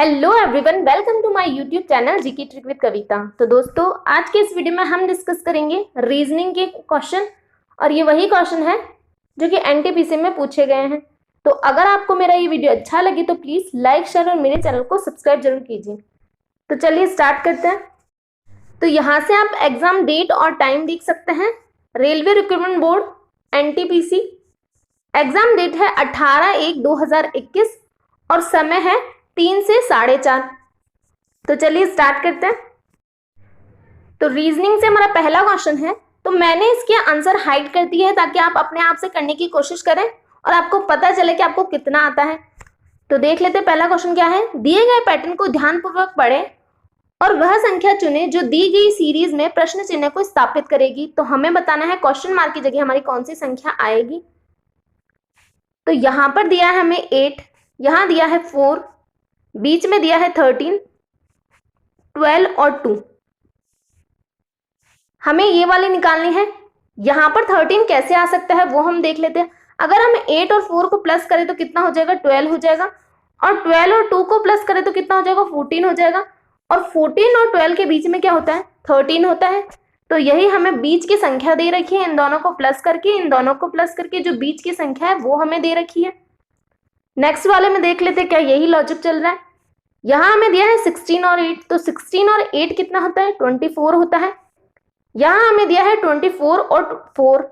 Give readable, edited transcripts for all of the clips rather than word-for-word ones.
Hello everyone, welcome to my YouTube channel GK trick with Kavita. तो दोस्तों, आज के इस वीडियो में हम डिस्कस करेंगे रीजनिंग के क्वेश्चन, और ये वही क्वेश्चन है जो कि एनटीपीसी में पूछे गए हैं। तो अगर आपको मेरा ये वीडियो अच्छा लगे तो प्लीज लाइक, शेयर और मेरे चैनल को सब्सक्राइब जरूर कीजिए। तो चलिए स्टार्ट करते हैं। तो यहाँ से आप एग्जाम डेट और टाइम देख सकते हैं। Railway Recruitment Board NTPC, exam date है 18/1/2021 और समय है 3 से 4:30। तो चलिए स्टार्ट करते हैं। तो रीजनिंग से हमारा पहला क्वेश्चन है, तो मैंने इसके आंसर हाइड कर दिए है ताकि आप अपने आप से करने की कोशिश करें और आपको पता चले कि आपको कितना आता है। तो देख लेते हैं पहला क्वेश्चन क्या है। दिए गए पैटर्न को ध्यानपूर्वक पढ़ें और वह संख्या चुने जो दी गई सीरीज में प्रश्न चिन्ह को स्थापित करेगी। तो हमें बताना है क्वेश्चन मार्क की जगह हमारी कौन सी संख्या आएगी। तो यहां पर दिया है हमें 8, यहां दिया है 4, बीच में दिया है 13, 12 और 2। हमें ये वाली निकालनी है। यहां पर 13 कैसे आ सकता है वो हम देख लेते हैं। अगर हम 8 और 4 को प्लस करें तो कितना हो जाएगा, 12 हो जाएगा। और 12 और 2 को प्लस करें तो कितना हो जाएगा, 14 हो जाएगा। और 14 और 12 के बीच में क्या होता है, 13 होता है। तो यही हमें बीच की संख्या दे रखी है। इन दोनों को प्लस करके, इन दोनों को प्लस करके जो बीच की संख्या है वो हमें दे रखी है। नेक्स्ट वाले में देख लेते हैं क्या यही लॉजिक चल रहा है। यहां हमें दिया है 16 और 8, तो 16 और 8 कितना होता है, 24 होता है। यहां हमें दिया है 24 और 4,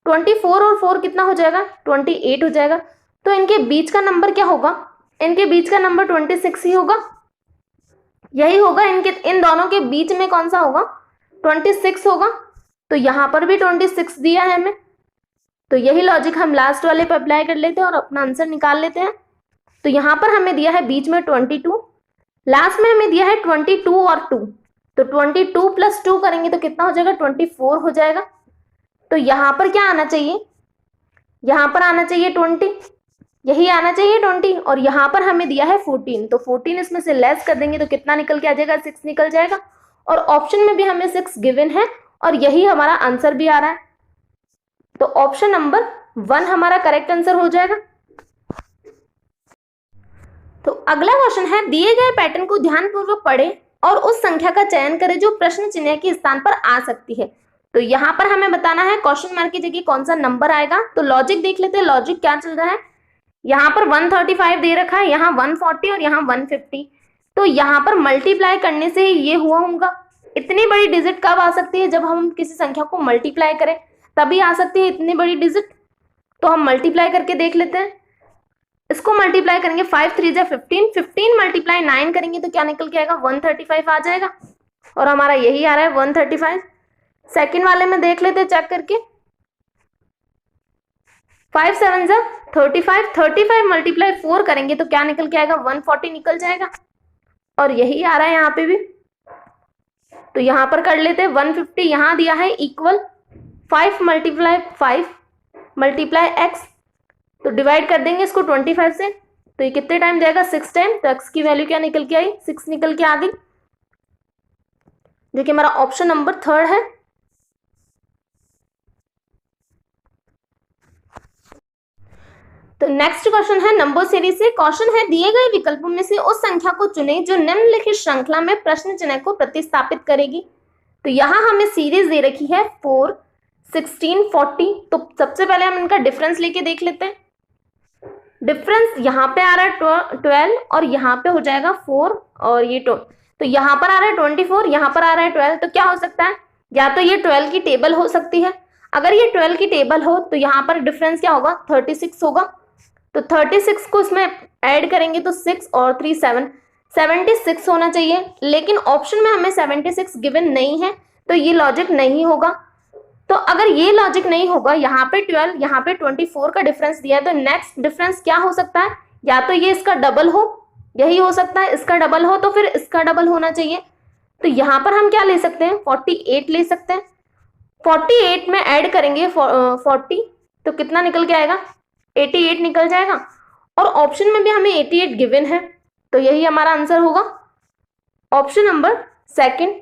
24 और 4 कितना हो जाएगा, 28 हो जाएगा। तो इनके बीच का नंबर क्या होगा, इनके बीच का नंबर 26 ही होगा। यही होगा, इनके इन दोनों के बीच में कौन सा होगा, 26 होगा। तो यहां पर भी 26 दिया है हमें। तो यही लॉजिक हम लास्ट वाले पे अप्लाई कर लेते हैं और अपना आंसर निकाल लेते हैं। तो यहां पर हमें दिया है बीच में 22, लास्ट में हमें दिया है 22 और 2। तो 22 + 2 करेंगे तो कितना हो जाएगा, 24 हो जाएगा। तो यहां पर क्या आना चाहिए, यहां पर आना चाहिए 20, यही आना चाहिए 20। और यहां पर हमें दिया है 14, तो 14 इसमें से लेस कर देंगे तो कितना निकल के आ जाएगा, 6 निकल जाएगा। और ऑप्शन में भी हमें 6 गिवन है और यही हमारा आंसर भी आ रहा है। तो ऑप्शन नंबर 1 हमारा करेक्ट आंसर हो जाएगा। तो अगला क्वेश्चन है, दिए गए पैटर्न को ध्यानपूर्वक पढ़ें और उस संख्या का चयन करें जो प्रश्न चिन्ह के स्थान पर आ सकती है। तो यहाँ पर हमें बताना है क्वेश्चन मार्क की जगह कौन सा नंबर आएगा। तो लॉजिक देख लेते हैं, लॉजिक क्या चल रहा है। यहाँ पर 135 दे रखा है, यहाँ 140 और यहाँ 150। तो यहाँ पर मल्टीप्लाई करने से ये हुआ होगा। इतनी बड़ी डिजिट कब आ सकती है, जब हम किसी संख्या को मल्टीप्लाई करें तभी आ सकती है इतनी बड़ी डिजिट। तो हम मल्टीप्लाई करके देख लेते हैं। इसको मल्टीप्लाई करेंगे, 5 3 जा 15, 15 × 9 करेंगे तो क्या निकल के आएगा, 135 आ जाएगा। और हमारा यही आ रहा है 135। सेकंड वाले में देख लेते हैं चेक करके, 5 7 जा 35, 35 × 4 करेंगे तो क्या निकल के आएगा, 140 निकल जाएगा। और यही आ रहा है यहाँ पे भी। तो यहाँ पर कर लेते हैं 150, यहाँ दिया है इक्वल 5 × 5 × x। तो डिवाइड कर देंगे इसको 25 से, तो ये कितने टाइम जाएगा, 6 टाइम। तो x की वैल्यू क्या निकल के आई, 6 निकल के आ गई, जो कि हमारा ऑप्शन नंबर 3 है। तो नेक्स्ट क्वेश्चन है नंबर सीरीज से। क्वेश्चन है, दिए गए विकल्पों में से उस संख्या को चुनें जो निम्नलिखित श्रृंखला में प्रश्न चिन्ह को प्रतिस्थापित करेगी। तो यहाँ हमें सीरीज दे रखी है 4, 16, 40। तो सबसे पहले हम इनका डिफरेंस लेके देख लेते हैं। डिफरेंस यहाँ पे आ रहा है 12 और यहाँ पे हो जाएगा 4 और ये 2। तो यहाँ पर आ रहा है 24, यहाँ पर आ रहा है 12। तो क्या हो सकता है, या तो ये 12 की टेबल हो सकती है। अगर ये 12 की टेबल हो तो यहाँ पर डिफरेंस क्या होगा, 36 होगा। तो 36 को इसमें ऐड करेंगे तो 6 और 3 7, 76 होना चाहिए। लेकिन ऑप्शन में हमें 76 गिवन नहीं है, तो ये लॉजिक नहीं होगा। तो अगर ये लॉजिक नहीं होगा, यहाँ पे 12, यहाँ पे 24 का डिफरेंस दिया है, तो नेक्स्ट डिफरेंस क्या हो सकता है, या तो ये इसका डबल हो, यही हो सकता है। इसका डबल हो तो फिर इसका डबल होना चाहिए। तो यहाँ पर हम क्या ले सकते हैं, 48 ले सकते हैं। 48 में ऐड करेंगे 40 तो कितना निकल के आएगा, 88 निकल जाएगा। और ऑप्शन में भी हमें 88 गिवन है, तो यही हमारा आंसर होगा, ऑप्शन नंबर 2।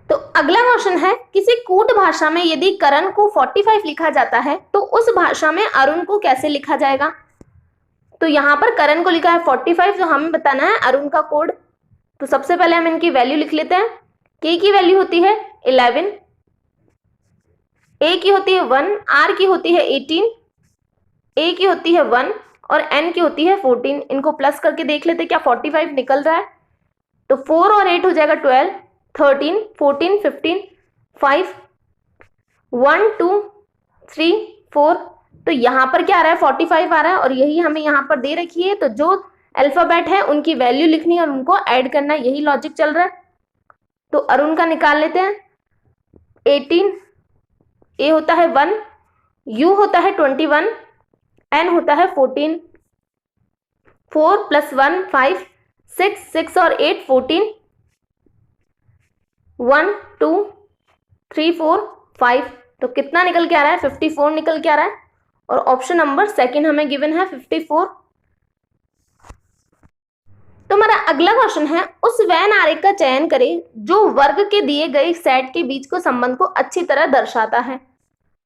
तो अगला क्वेश्चन है, किसी कूट भाषा में यदि करण को 45 लिखा जाता है तो उस भाषा में अरुण को कैसे लिखा जाएगा। तो यहाँ पर करण को लिखा है 45, तो हमें बताना है अरुण का कोड। तो सबसे पहले हम इनकी वैल्यू लिख लेते हैं। के की वैल्यू होती है 11, ए की होती है 1, आर की होती है 18, ए की होती है 1 और एन की होती है 14। इनको प्लस करके देख लेते क्या 45 निकल रहा है। तो 4 और 8 हो जाएगा 12, 13, 14, 15, 5, 1, 2, 3, 4। तो यहाँ पर क्या आ रहा है 45 आ रहा है और यही हमें यहाँ पर दे रखी है। तो जो अल्फाबेट है उनकी वैल्यू लिखनी है और उनको ऐड करना है, यही लॉजिक चल रहा है। तो अरुण का निकाल लेते हैं। 18, ए होता है 1, यू होता है 21, एन होता है 14, 4 + 1 5, 6, 6 और 8 14, 1, 2, 3, 4, 5। तो कितना निकल के आ रहा है 54 निकल के आ रहा है और ऑप्शन नंबर सेकंड हमें गिवन है 54। तो हमारा अगला क्वेश्चन है, उस वैन आरेख का चयन करें जो वर्ग के दिए गए सेट के बीच को संबंध को अच्छी तरह दर्शाता है।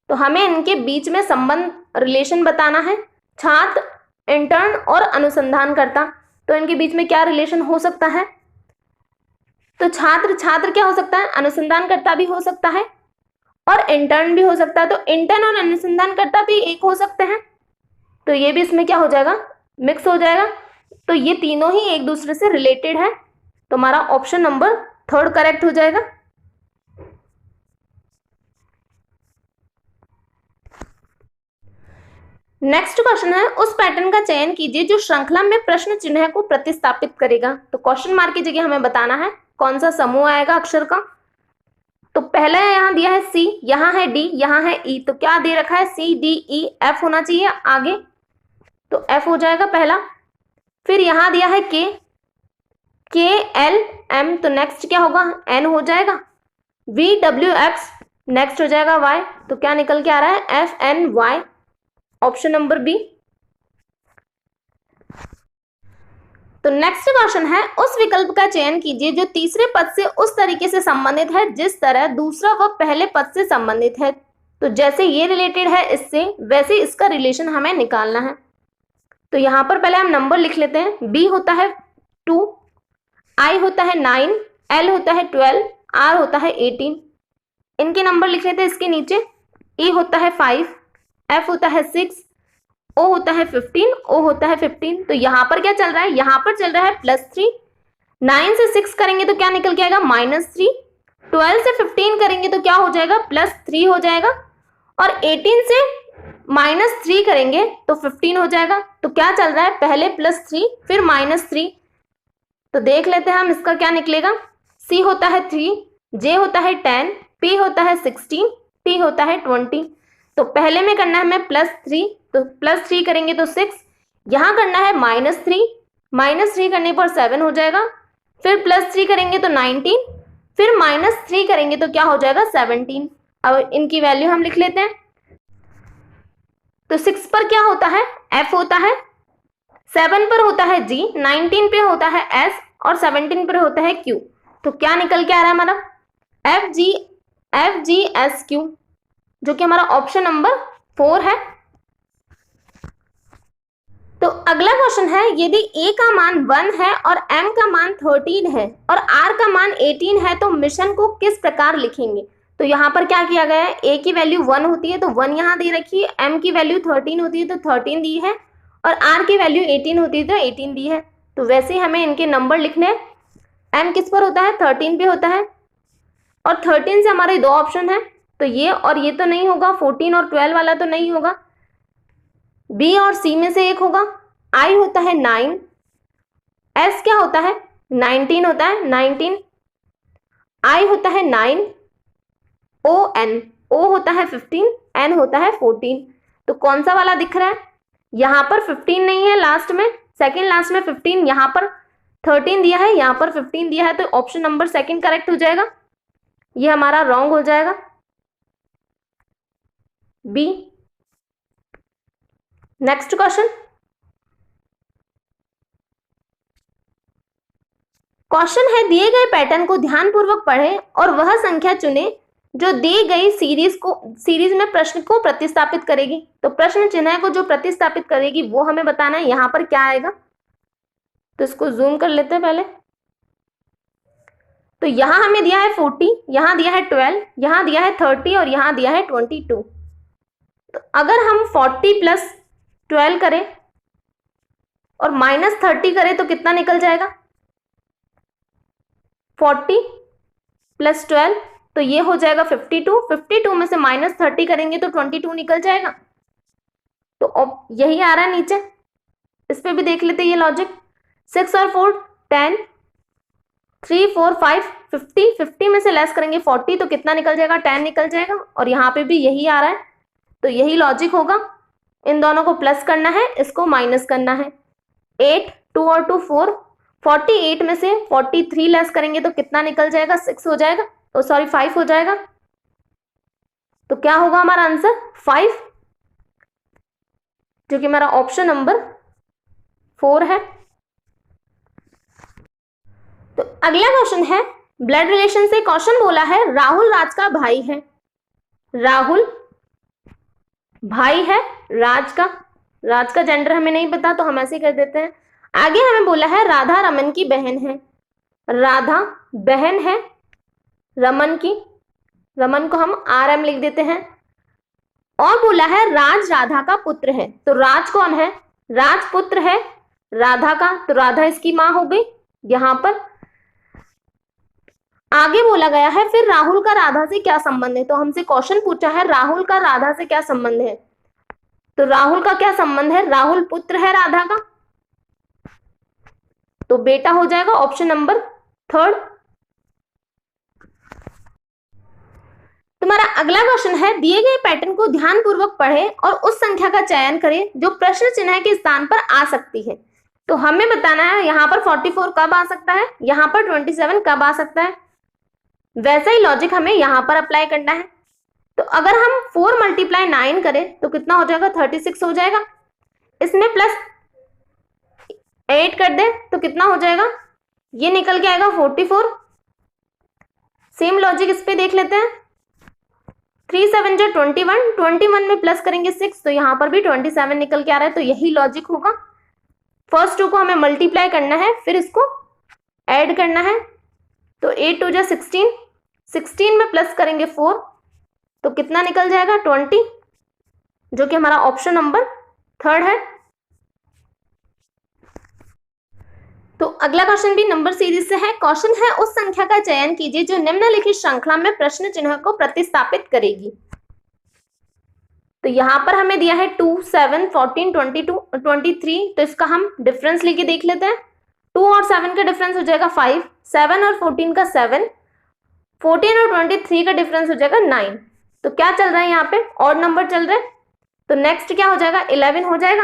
तो हमें इनके बीच में संबंध रिलेशन बताना है। छात्र, इंटर्न और अनुसंधानकर्ता, तो इनके बीच में क्या रिलेशन हो सकता है। तो छात्र छात्र क्या हो सकता है, अनुसंधानकर्ता भी हो सकता है और इंटर्न भी हो सकता है। तो इंटर्न और अनुसंधानकर्ता भी एक हो सकते हैं, तो ये भी इसमें क्या हो जाएगा, मिक्स हो जाएगा। तो ये तीनों ही एक दूसरे से रिलेटेड है, तो हमारा ऑप्शन नंबर थर्ड करेक्ट हो जाएगा। नेक्स्ट क्वेश्चन है, उस पैटर्न का चयन कीजिए जो श्रृंखला में प्रश्न चिन्ह को प्रतिस्थापित करेगा। तो क्वेश्चन मार्क की जगह हमें बताना है कौन सा समूह आएगा अक्षर का। तो पहले यहाँ दिया है सी, यहाँ है डी, यहाँ है ई, तो क्या दे रखा है सी डी ई एफ होना चाहिए आगे, तो एफ हो जाएगा पहला। फिर यहाँ दिया है के एल एम, तो नेक्स्ट क्या होगा एन हो जाएगा। वी डब्ल्यू एक्स, नेक्स्ट हो जाएगा वाई, तो क्या निकल के आ रहा है F N Y, option number B. तो नेक्स्ट क्वेश्चन है, उस विकल्प का चयन कीजिए जो तीसरे पद से उस तरीके से संबंधित है जिस तरह दूसरा व पहले पद से संबंधित है। तो जैसे ये रिलेटेड है इससे, वैसे इसका रिलेशन हमें निकालना है। तो यहाँ पर पहले हम नंबर लिख लेते हैं। बी होता है 2, आई होता है 9, एल होता है 12, आर होता है 18। इनके नंबर लिख लेते हैं इसके नीचे। ई होता है 5, एफ होता है 6, ओ होता है 15, ओ होता है 15। तो यहाँ पर क्या चल रहा है, यहाँ पर चल रहा है +3। 9 से 6 करेंगे तो क्या निकल के आएगा -3। 12 से 15 करेंगे तो क्या हो जाएगा +3 हो जाएगा और 18 से -3 करेंगे तो 15 हो जाएगा। तो क्या चल रहा है, पहले +3 फिर -3। तो देख लेते हैं हम इसका क्या निकलेगा। सी होता है 3, जे होता है 10, पी होता है 16, टी होता है 20। तो पहले में करना है हमें +3, तो +3 करेंगे तो 6, यहाँ करना है -3, -3 करने पर 7 हो जाएगा, फिर +3 करेंगे तो 19, फिर -3 करेंगे तो क्या हो जाएगा 17। अब इनकी वैल्यू हम लिख लेते हैं। तो 6 पर क्या होता है F होता है, 7 पर होता है G, 19 पे होता है S और 17 पर होता है Q। तो क्या निकल के आ रहा है हमारा FGSQ, जो कि हमारा ऑप्शन नंबर 4 है। तो अगला क्वेश्चन है, यदि A का मान 1 है और M का मान 13 है और R का मान 18 है तो मिशन को किस प्रकार लिखेंगे। तो यहाँ पर क्या किया गया है, A की वैल्यू 1 होती है तो 1 यहाँ दे रखी है, M की वैल्यू 13 होती है तो 13 दी है और R की वैल्यू 18 होती है तो 18 दी है। तो वैसे ही हमें इनके नंबर लिखने हैं। M किस पर होता है, 13 पे होता है और 13 से हमारे दो ऑप्शन है, तो ये और ये तो नहीं होगा, 14 और 12 वाला तो नहीं होगा, B और C में से एक होगा। I होता है 9, S क्या होता है 19 होता है 19, I होता है 9, O होता है 15, N होता है 14। तो कौन सा वाला दिख रहा है, यहाँ पर 15 नहीं है लास्ट में, सेकेंड लास्ट में 15, यहाँ पर 13 दिया है, यहाँ पर 15 दिया है, तो ऑप्शन नंबर सेकेंड करेक्ट हो जाएगा। ये हमारा रॉन्ग हो जाएगा बी। नेक्स्ट क्वेश्चन है, दिए गए पैटर्न को ध्यानपूर्वक पढ़ें और वह संख्या चुनें जो दी गई सीरीज में प्रश्न को प्रतिस्थापित करेगी। तो प्रश्न चिन्ह को जो प्रतिस्थापित करेगी वो हमें बताना है। यहां पर क्या आएगा, तो इसको जूम कर लेते हैं पहले। तो यहां हमें दिया है 40, यहां दिया है 12, यहां दिया है 30 और यहां दिया है 22। तो अगर हम 40 प्लस 12 करें और माइनस 30 करें तो कितना निकल जाएगा, 40 प्लस 12, तो ये हो जाएगा 52। 52 में से माइनस 30 करेंगे तो 22 निकल जाएगा। तो यही आ रहा है नीचे, इस पे भी देख लेते हैं ये लॉजिक। 6 और 4 10, 3 4 5 50, 50 में से लेस करेंगे 40 तो कितना निकल जाएगा, 10 निकल जाएगा। और यहाँ पे भी यही आ रहा है, तो यही लॉजिक होगा। इन दोनों को प्लस करना है, इसको माइनस करना है। 8, 2 और 2 4, 48 में से 43 लेस करेंगे तो कितना निकल जाएगा, 6 हो जाएगा, तो सॉरी 5 हो जाएगा। तो क्या होगा हमारा आंसर, 5, जो कि हमारा ऑप्शन नंबर 4 है। तो अगला क्वेश्चन है ब्लड रिलेशन से। क्वेश्चन बोला है राहुल राज का भाई है। राहुल भाई है राज का, राज का जेंडर हमें नहीं पता तो हम ऐसे ही कर देते हैं। आगे हमें बोला है राधा रमन की बहन है। राधा बहन है रमन की, रमन को हम RM लिख देते हैं। और बोला है राज राधा का पुत्र है। तो राज कौन है, राज पुत्र है राधा का, तो राधा इसकी मां हो गई यहां पर। आगे बोला गया है फिर राहुल का राधा से क्या संबंध है। तो हमसे क्वेश्चन पूछा है राहुल का राधा से क्या संबंध है। तो राहुल का क्या संबंध है, राहुल पुत्र है राधा का, तो बेटा हो जाएगा ऑप्शन नंबर 3। तुम्हारा अगला क्वेश्चन है दिए गए पैटर्न को ध्यानपूर्वक पढ़ें और उस संख्या का चयन करें जो प्रश्न चिन्ह के स्थान पर आ सकती है। तो हमें बताना है यहाँ पर 44 कब आ सकता है, यहाँ पर 27 कब आ सकता है। वैसा ही लॉजिक हमें यहाँ पर अप्लाई करना है। तो अगर हम 4 × 9 करें तो कितना हो जाएगा, 36 हो जाएगा। इसमें प्लस 8 कर दे तो कितना हो जाएगा, ये निकल के आएगा 44। सेम लॉजिक इस पे देख लेते हैं। 3 7 जो 21, 21 में प्लस करेंगे 6 तो यहाँ पर भी 27 निकल के आ रहा है, तो यही लॉजिक होगा। फर्स्ट 2 को हमें मल्टीप्लाई करना है, फिर इसको ऐड करना है। तो 8 2 जो 16, 16 में प्लस करेंगे 4 तो कितना निकल जाएगा, 20, जो कि हमारा ऑप्शन नंबर 3 है। तो अगला क्वेश्चन भी नंबर सीरीज से है। क्वेश्चन है उस संख्या का चयन कीजिए जो निम्नलिखित श्रृंखला में प्रश्न चिन्ह को प्रतिस्थापित करेगी। तो यहां पर हमें दिया है 2 7 14 22 23, तो इसका हम डिफरेंस लेके देख लेते हैं। 2 और 7 का डिफरेंस हो जाएगा 5, 7 और 14 का 7, 14 और 23 का डिफरेंस हो जाएगा 9। तो क्या चल रहा है यहाँ पे, ऑड नंबर चल रहा है। तो नेक्स्ट क्या हो जाएगा, 11 हो जाएगा।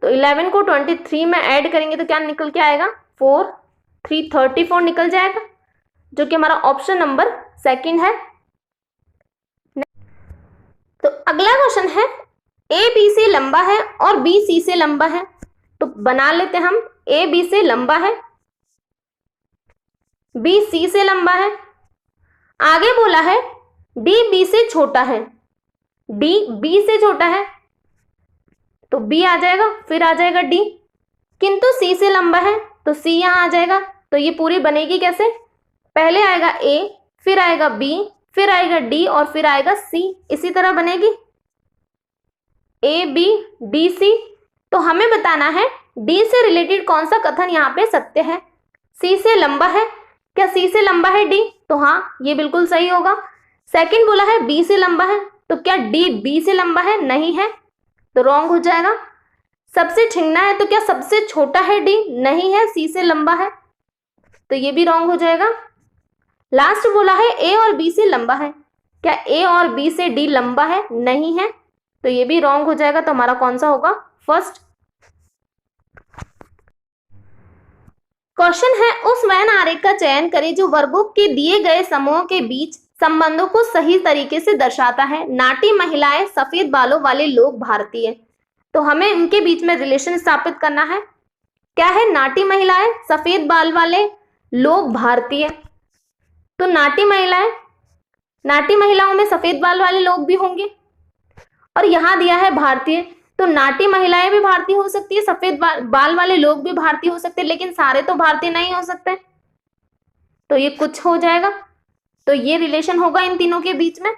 तो 11 को 23 में ऐड करेंगे तो क्या निकल के आएगा, 4 3 34 निकल जाएगा, जो कि हमारा ऑप्शन नंबर 2 है। तो अगला क्वेश्चन है ए बी से लंबा है और बी सी से लंबा है। तो बना लेते हम, ए बी से लंबा है, बी सी से लंबा है। आगे बोला है डी बी से छोटा है, डी बी से छोटा है तो बी आ जाएगा, फिर आ जाएगा डी, किंतु सी से लंबा है तो सी यहां आ जाएगा। तो ये पूरी बनेगी कैसे, पहले आएगा ए, फिर आएगा बी, फिर आएगा डी और फिर आएगा सी, इसी तरह बनेगी ए बी डी सी। तो हमें बताना है डी से रिलेटेड कौन सा कथन यहाँ पे सत्य है। सी से लंबा है, क्या सी से लंबा है डी, तो हाँ ये बिल्कुल सही होगा। सेकंड बोला है बी से लंबा है, तो क्या डी बी से लंबा है, नहीं है, तो रॉन्ग हो जाएगा। सबसे छिगना है, तो क्या सबसे छोटा है डी, नहीं है, सी से लंबा है, तो ये भी रॉन्ग हो जाएगा। लास्ट बोला है ए और बी से लंबा है, क्या ए और बी से डी लंबा है, नहीं है, तो ये भी रॉन्ग हो जाएगा। तो हमारा कौन सा होगा, फर्स्ट। क्वेश्चन है उस वैन आरेख का चयन करें जो वर्गों के दिए गए समूहों के बीच संबंधों को सही तरीके से दर्शाता है। नाटी महिलाएं, सफेद बालों वाले लोग, भारतीय। तो हमें इनके बीच में रिलेशन स्थापित करना है। क्या है, नाटी महिलाएं, सफेद बाल वाले लोग, भारतीय। तो नाटी महिलाएं नाटी महिलाओं में सफेद बाल वाले लोग भी होंगे, और यहां दिया है भारतीय, तो नाटी महिलाएं भी भारतीय हो सकती है, सफेद बाल वाले लोग भी भारतीय हो सकते हैं, लेकिन सारे तो भारतीय नहीं हो सकते, तो ये कुछ हो जाएगा। तो ये रिलेशन होगा इन तीनों के बीच में।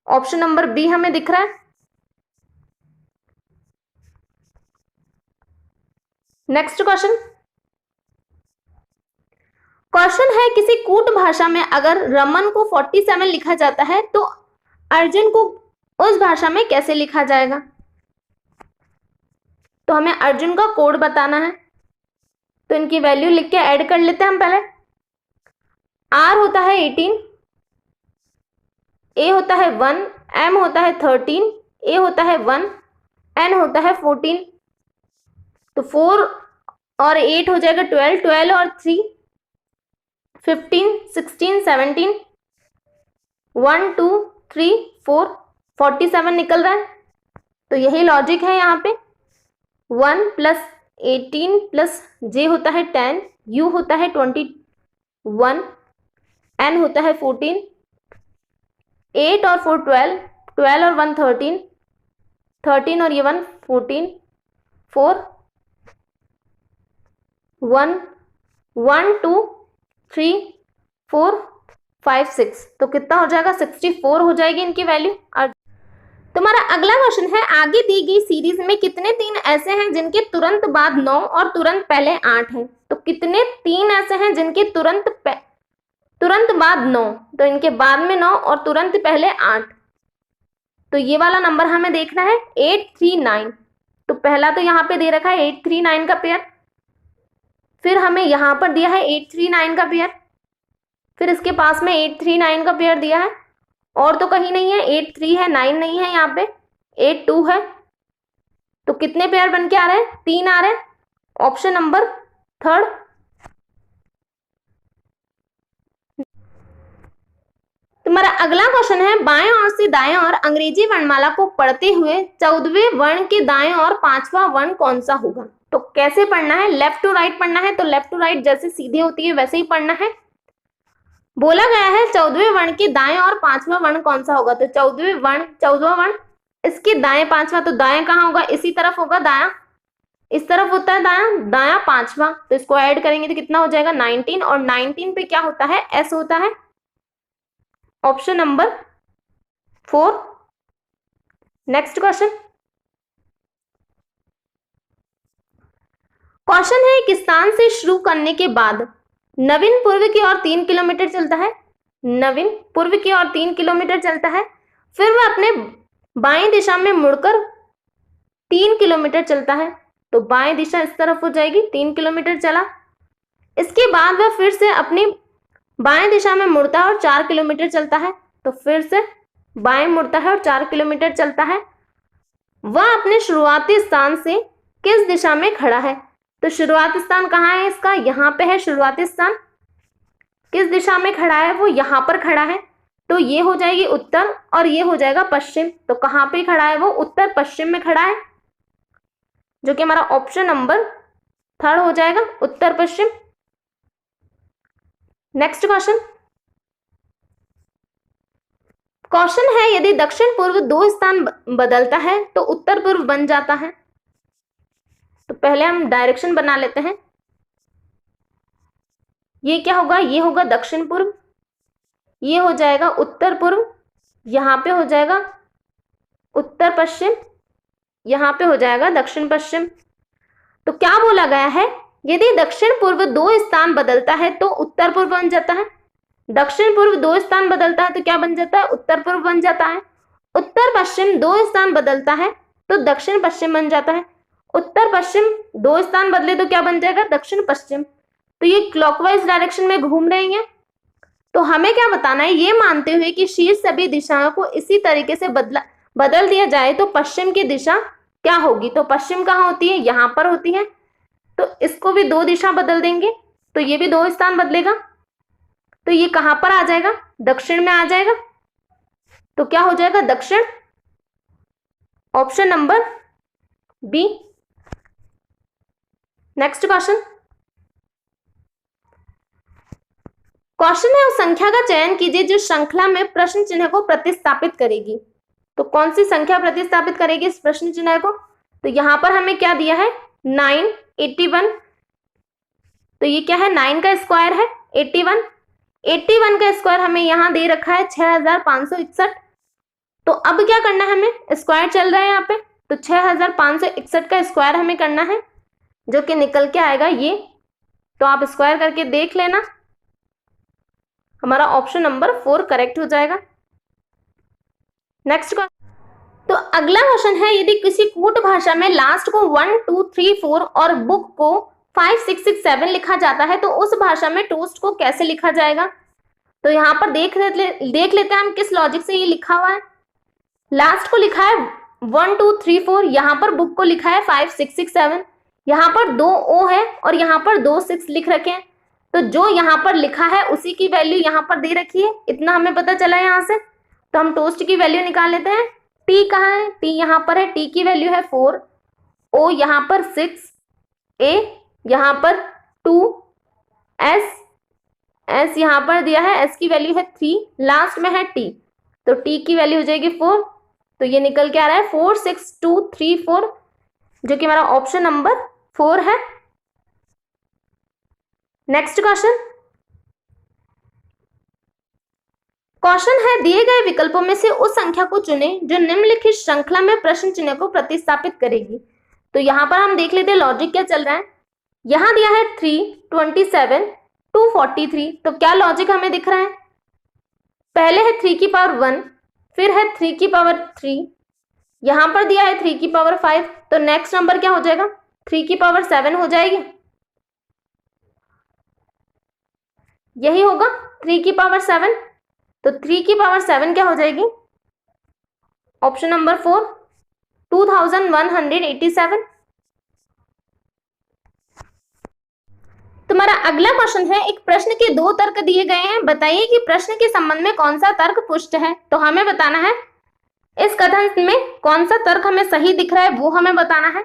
ऑप्शन नंबर बी हमें दिख रहा है। नेक्स्ट क्वेश्चन, क्वेश्चन है किसी कूट भाषा में अगर रमन को 47 लिखा जाता है तो अर्जुन को उस भाषा में कैसे लिखा जाएगा। तो हमें अर्जुन का कोड बताना है, तो इनकी वैल्यू लिख के ऐड कर लेते हैं हम पहले। आर होता है 18, ए होता है 1, एम होता है 13, ए होता है 1, एन होता है 14, तो 4 और 8 हो जाएगा 12, 12 और 3 15, 16, 17, 1 2 3 4 47 निकल रहा है। तो यही लॉजिक है यहाँ पे। 1 + 18 + जे होता है 10, यू होता है 21, एन होता है 14, 8 और 4 12, 12 और 1 13, 13 और ये 1 14, 4 1 1 2 3 4 5 6, तो कितना हो जाएगा 64 हो जाएगी इनकी वैल्यू। तुम्हारा अगला क्वेश्चन है, आगे दी गई सीरीज में कितने 3 ऐसे हैं जिनके तुरंत बाद 9 और तुरंत पहले 8 हैं। तो कितने 3 ऐसे हैं जिनके तुरंत बाद 9, तो इनके बाद में 9 और तुरंत पहले 8, तो ये वाला नंबर हमें देखना है 839। तो पहला तो यहाँ पे दे रखा है 839 का पेयर, फिर हमें यहाँ पर दिया है 839 का पेयर, फिर इसके पास में 839 का पेयर दिया है, और तो कहीं नहीं है, 83 है, 9 नहीं है, यहाँ पे 82 है, तो कितने पेयर बन के आ रहे हैं, 3 आ रहे हैं। Option number third. तुम्हारा अगला क्वेश्चन है, बाएं ओर से दाएं ओर अंग्रेजी वर्णमाला को पढ़ते हुए 14वें वर्ण के दाएं ओर 5वां वर्ण कौन सा होगा। तो कैसे पढ़ना है, लेफ्ट टू राइट पढ़ना है, तो लेफ्ट टू राइट जैसे सीधी होती है वैसे ही पढ़ना है। बोला गया है 14वें वर्ण के दाएं और 5वां वर्ण कौन सा होगा, तो 14वें वर्ण 14वां वर्ण, इसके दाएं 5वां, तो दाएं कहाँ होगा, इसी तरफ होगा, दायां इस तरफ होता है, दायां दायां 5वां, तो इसको ऐड करेंगे तो कितना हो जाएगा 19, और 19 पे क्या होता है, एस होता है। Option number 4। Next question, question है एक स्थान से शुरू करने के बाद नवीन पूर्व की ओर 3 किलोमीटर चलता है, नवीन पूर्व की ओर 3 किलोमीटर चलता है, फिर वह अपने बाएं दिशा में मुड़कर 3 किलोमीटर चलता है, तो बाएं दिशा इस तरफ हो जाएगी, 3 किलोमीटर चला, इसके बाद वह फिर से अपनी बाएं दिशा में मुड़ता है और 4 किलोमीटर चलता है, तो फिर से बाएं मुड़ता है और 4 किलोमीटर चलता है, वह अपने शुरुआती स्थान से किस दिशा में खड़ा है। तो शुरुआती स्थान कहाँ है इसका, यहाँ पे है शुरुआती स्थान, किस दिशा में खड़ा है, वो यहाँ पर खड़ा है, तो ये हो जाएगी उत्तर और ये हो जाएगा पश्चिम, तो कहाँ पे खड़ा है वो, उत्तर पश्चिम में खड़ा है, जो कि हमारा ऑप्शन नंबर 3 हो जाएगा, उत्तर पश्चिम। नेक्स्ट क्वेश्चन, क्वेश्चन है यदि दक्षिण पूर्व 2 स्थान बदलता है तो उत्तर पूर्व बन जाता है। तो पहले हम डायरेक्शन बना लेते हैं, ये क्या होगा, ये होगा दक्षिण पूर्व, ये हो जाएगा उत्तर पूर्व, यहाँ पे हो जाएगा उत्तर पश्चिम, यहाँ पे हो जाएगा दक्षिण पश्चिम। तो क्या बोला गया है, यदि दक्षिण पूर्व 2 स्थान बदलता है तो उत्तर पूर्व बन जाता है, दक्षिण पूर्व 2 स्थान बदलता है तो क्या बन जाता है, उत्तर पूर्व बन जाता है, उत्तर पश्चिम 2 स्थान बदलता है तो दक्षिण पश्चिम बन जाता है, उत्तर पश्चिम 2 स्थान बदले तो क्या बन जाएगा, दक्षिण पश्चिम। तो ये क्लॉकवाइज डायरेक्शन में घूम रही हैं, तो हमें क्या बताना है, ये मानते हुए कि शीर्ष सभी दिशाओं को इसी तरीके से बदल दिया जाए तो पश्चिम की दिशा क्या होगी। तो पश्चिम कहाँ होती है, यहाँ पर होती है, तो इसको भी 2 दिशा बदल देंगे तो ये भी 2 स्थान बदलेगा, तो ये कहाँ पर आ जाएगा, दक्षिण में आ जाएगा, तो क्या हो जाएगा दक्षिण, option number B. Next question, question है उस संख्या का चयन कीजिए जो श्रृंखला में प्रश्न चिन्ह को प्रतिस्थापित करेगी। तो कौन सी संख्या प्रतिस्थापित करेगी इस प्रश्न चिन्ह को? तो यहां पर हमें क्या दिया है 9, 81। तो ये क्या है 9 का स्क्वायर है 81, 81 का स्क्वायर हमें यहां दे रखा है 6561। तो अब क्या करना है, हमें स्क्वायर चल रहा है यहाँ पे, तो 6561 का स्क्वायर हमें करना है जो कि निकल के आएगा ये। तो आप स्क्वायर करके देख लेना, हमारा ऑप्शन नंबर 4 करेक्ट हो जाएगा। नेक्स्ट तो अगला क्वेश्चन है यदि किसी कूट भाषा में लास्ट को 1 2 3 4 और बुक को 5 6 6 7 लिखा जाता है तो उस भाषा में टोस्ट को कैसे लिखा जाएगा? तो यहाँ पर देख लेते हैं हम किस लॉजिक से ये लिखा हुआ है। लास्ट को लिखा है 1 2 3 4, यहाँ पर बुक को लिखा है 5 6 6 7, यहाँ पर 2 ओ है और यहाँ पर 2 6 लिख रखे हैं। तो जो यहाँ पर लिखा है उसी की वैल्यू यहाँ पर दे रखी है, इतना हमें पता चला है यहाँ से। तो हम टोस्ट की वैल्यू निकाल लेते हैं। टी कहाँ है? टी यहाँ पर है, टी की वैल्यू है 4, ओ यहाँ पर 6, ए यहाँ पर 2, एस यहाँ पर दिया है, एस की वैल्यू है 3, लास्ट में है टी, तो टी की वैल्यू हो जाएगी 4। तो ये निकल के आ रहा है 4 6 2 3 4, जो कि हमारा ऑप्शन नंबर 4 है। नेक्स्ट क्वेश्चन है दिए गए विकल्पों में से उस संख्या को चुनें जो निम्नलिखित श्रृंखला में प्रश्न चिन्ह को प्रतिस्थापित करेगी। तो यहाँ पर हम देख लेते हैं लॉजिक क्या चल रहा है। यहाँ दिया है 3 27 243, तो क्या लॉजिक हमें दिख रहा है? पहले है 3 की पावर 1, फिर है 3 की पावर 3, यहाँ पर दिया है 3 की पावर 5, तो नेक्स्ट नंबर क्या हो जाएगा 3 की पावर 7 हो जाएगी, यही होगा 3 की पावर 7। तो 3 की पावर 7 क्या हो जाएगी? Option number 4 2187। तुम्हारा अगला क्वेश्चन है एक प्रश्न के 2 तर्क दिए गए हैं, बताइए कि प्रश्न के संबंध में कौन सा तर्क पुष्ट है। तो हमें बताना है इस कथन में कौन सा तर्क हमें सही दिख रहा है, वो हमें बताना है।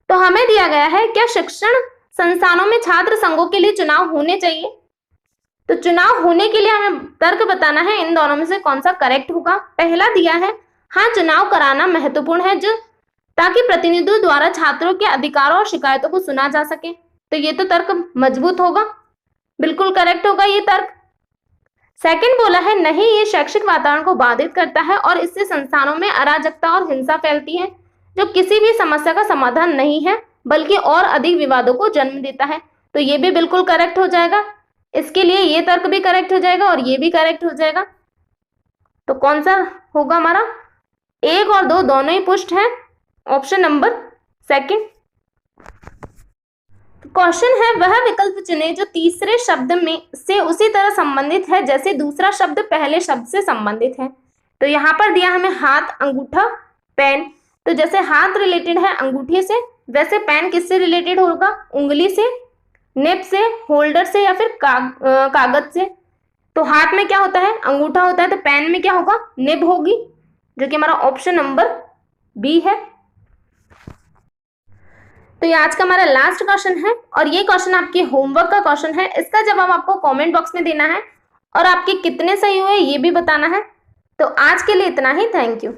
तो हमें दिया गया है क्या शिक्षण संस्थानों में छात्र संघों के लिए चुनाव होने चाहिए। तो चुनाव होने के लिए हमें तर्क बताना है इन दोनों में से कौन सा करेक्ट होगा। पहला दिया है हाँ चुनाव कराना महत्वपूर्ण है जो ताकि प्रतिनिधियों द्वारा छात्रों के अधिकारों और शिकायतों को सुना जा सके। तो ये तो तर्क मजबूत होगा, बिल्कुल करेक्ट होगा ये तर्क। सेकंड बोला है नहीं ये शैक्षिक वातावरण को बाधित करता है और इससे संस्थानों में अराजकता और हिंसा फैलती है जो किसी भी समस्या का समाधान नहीं है बल्कि और अधिक विवादों को जन्म देता है। तो ये भी बिल्कुल करेक्ट हो जाएगा, इसके लिए ये तर्क भी करेक्ट हो जाएगा और ये भी करेक्ट हो जाएगा। तो कौन सा होगा हमारा? 1 और 2 दोनों ही पुष्ट है, ऑप्शन नंबर 2। क्वेश्चन है वह विकल्प चुने जो तीसरे शब्द में से उसी तरह संबंधित है जैसे दूसरा शब्द पहले शब्द से संबंधित है। तो यहाँ पर दिया हमें हाथ, अंगूठा, पेन। तो जैसे हाथ रिलेटेड है अंगूठे से, वैसे पेन किससे रिलेटेड होगा? उंगली से, निब से, होल्डर से या फिर कागज से। तो हाथ में क्या होता है? अंगूठा होता है, तो पेन में क्या होगा? निब होगी, जो कि हमारा ऑप्शन नंबर बी है। तो ये आज का हमारा लास्ट क्वेश्चन है और ये क्वेश्चन आपके होमवर्क का क्वेश्चन है। इसका जवाब आपको कमेंट बॉक्स में देना है और आपके कितने सही हुए ये भी बताना है। तो आज के लिए इतना ही, थैंक यू।